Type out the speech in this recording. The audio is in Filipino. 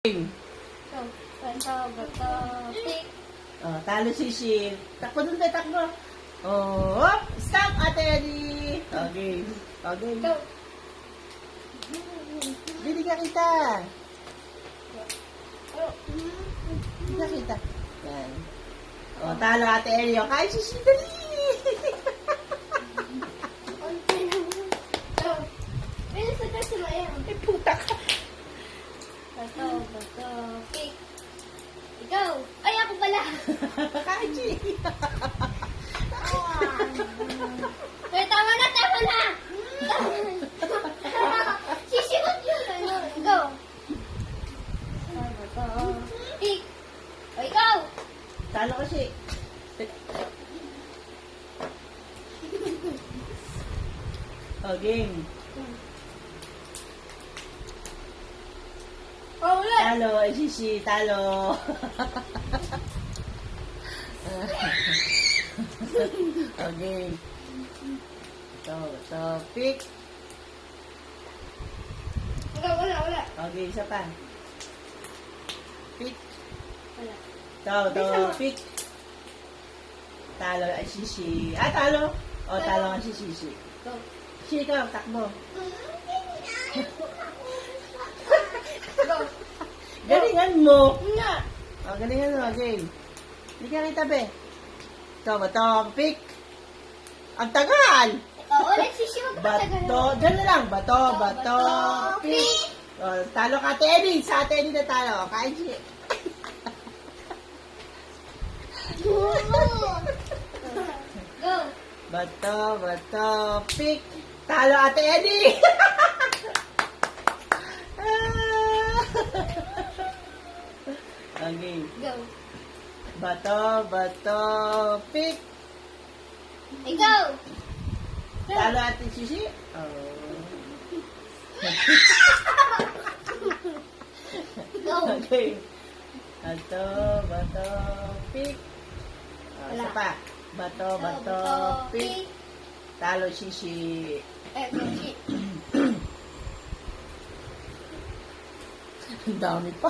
So, bato, pick. Oh, talo si Shil. Takbo dun tayo, takbo. Oh, hop! Stop, Ate Eddie! Okay. Okay. Go. Hindi ka kita. Oh. Hindi ka kita. Yan. Oh, talo Ate Eddie. Oh, kaya si Shil, dali! Go. Bilis na kasi mayan. Ay, puta ka. Bato, pick. Ikaw. Ay, ako pala. Kaya si Pero tama na. Sisigot yun. Ano? Go. Bato, pick. O, ikaw. Talo kasi. Oh, game. Oh, ulit. Talo, ay sisi, talo. Okay. So, pick. Wala. Okay, isa pa. Pick. Wala. Pick. Talo, ay sisi. Ah, talo. O, talo nga si sisi. Go. Si, ikaw, takbo. Go. Galingan mo. Nga. O, galingan mo, okay. Hindi ka kita, be. Bato, pick. Ang tagal. Oo, nagsisiwag pa sa Bato, dyan na lang. Bato, pick. O, talo ka, Ate Eddie. Sa Ate Eddie na talo. Kain siya. Go. Bato, pick. Talo, Ate Eddie. Okay. Go. Bato, pick. Ikaw. Talo, Ate Sisi. Oh. Go. Okay. Bato, pick. Oh, isa Wala. pa. Bato, pick. Talo, Sisi. Go, shit. Ang dami pa.